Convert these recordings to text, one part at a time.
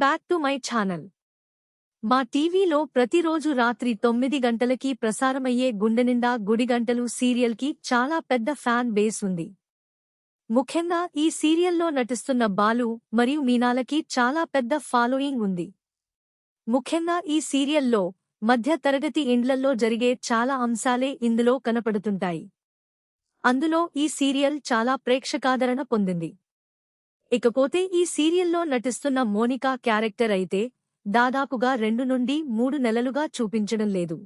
Back to my channel. మా టీవీలో ప్రతిరోజు రాత్రి 9 గంటలకి ప్రసారమయ్యే గుండెనిండా గుడిగంటలు సీరియల్కి చాలా పెద్ద ఫ్యాన్ బేస్ ఉంది. ముఖ్యంగా ఈ సీరియల్లో నటిస్తున్న బాలు మరియు మీనాలకి చాలా పెద్ద ఫాలోయింగ్ ఉంది. ముఖ్యంగా ఈ సీరియల్లో మధ్య తరగతి ఇండ్లల్లో జరిగే చాలా అంశాలే ఇందులో కనపడుతుంటాయి. అందులో ఈ సీరియల్ చాలా ప్రేక్షకాదరణ పొందింది. ఇకపోతే ఈ సీరియల్లో నటిస్తున్న మోనికా క్యారెక్టర్ అయితే దాదాపుగా 2 నుండి 3 నెలలుగా చూపించడం లేదు.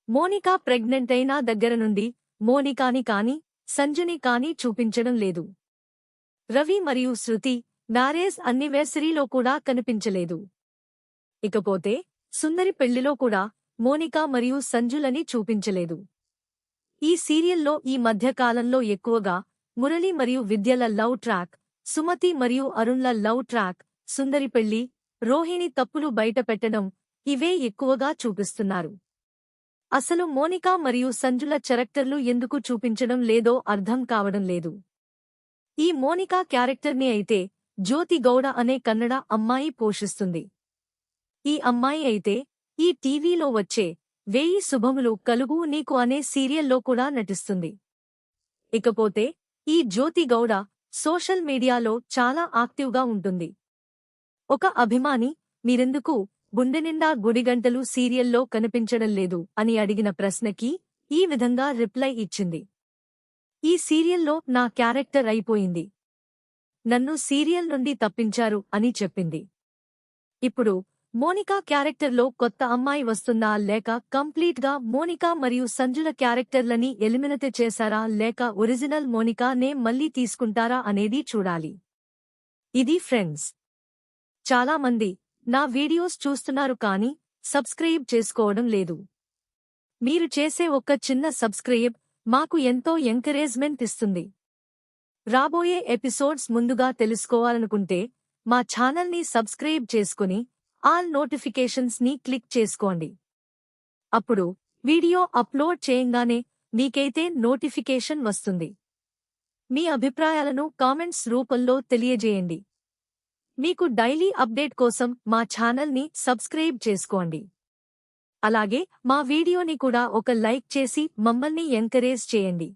మోనికా ప్రెగ్నెంట్ అయిన దగ్గర నుండి మోనికాని కాని సంజుని కాని చూపించడం లేదు. రవి మరియు శృతి మ్యారేజ్ అన్నివర్సరీలో కూడా కనిపించలేదు. ఇకపోతే సుందరి పెళ్లిలో కూడా మోనికా మరియు సంజులని చూపించలేదు. ఈ సీరియల్లో ఈ మధ్యకాలంలో ఎక్కువగా మురళి మరియు విద్యల లవ్ ట్రాక్, సుమతి మరియు అరుణ్ల లవ్ ట్రాక్, సుందరి పెళ్లి, రోహిణి తప్పులు బయటపెట్టడం ఇవే ఎక్కువగా చూపిస్తున్నారు. అసలు మోనికా మరియు సంజుల క్యారెక్టర్లు ఎందుకు చూపించడం లేదో అర్థం కావడం లేదు. ఈ మోనికా క్యారెక్టర్ని అయితే జ్యోతి గౌడ అనే కన్నడ అమ్మాయి పోషిస్తుంది. ఈ అమ్మాయి అయితే ఈ టీవీలో వచ్చే 1000 శుభములు కలుగు నీకు అనే సీరియల్లో కూడా నటిస్తుంది. ఇకపోతే ఈ జ్యోతి గౌడ సోషల్ మీడియాలో చాలా యాక్టివ్గా ఉంటుంది. ఒక అభిమాని మీరెందుకు గుండెనిండా గుడిగంటలు సీరియల్లో కనిపించడం లేదు అని అడిగిన ప్రశ్నకి ఈ విధంగా రిప్లై ఇచ్చింది. ఈ సీరియల్లో నా క్యారెక్టర్ అయిపోయింది. నన్ను సీరియల్ నుండి తప్పించారు అని చెప్పింది. ఇప్పుడు మోనికా క్యారెక్టర్లో కొత్త అమ్మాయి వస్తుందా లేక కంప్లీట్గా మోనికా మరియు సంజుల క్యారెక్టర్లని ఎలిమినేట్ చేశారా లేక ఒరిజినల్ మోనికా నే మళ్లీ తీసుకుంటారా అనేది చూడాలి. ఇది ఫ్రెండ్స్, చాలా మంది నా వీడియోస్ చూస్తున్నారు కానీ సబ్స్క్రైబ్ చేసుకోవడం లేదు. మీరు చేసే ఒక్క చిన్న సబ్స్క్రైబ్ మాకు ఎంతో ఎంకరేజ్మెంట్ ఇస్తుంది. రాబోయే ఎపిసోడ్స్ ముందుగా తెలుసుకోవాలనుకుంటే మా ఛానల్ని సబ్స్క్రైబ్ చేసుకుని ఆల్ నోటిఫికేషన్స్ ని క్లిక్ చేసుకోండి. అప్పుడు వీడియో అప్లోడ్ చేయంగానే మీకైతే నోటిఫికేషన్ వస్తుంది. మీ అభిప్రాయాలను కామెంట్స్ రూపంలో తెలియజేయండి. మీకు డైలీ అప్డేట్ కోసం మా ఛానల్ని సబ్స్క్రైబ్ చేసుకోండి. అలాగే మా వీడియోని కూడా ఒక లైక్ చేసి మమ్మల్ని ఎంకరేజ్ చేయండి.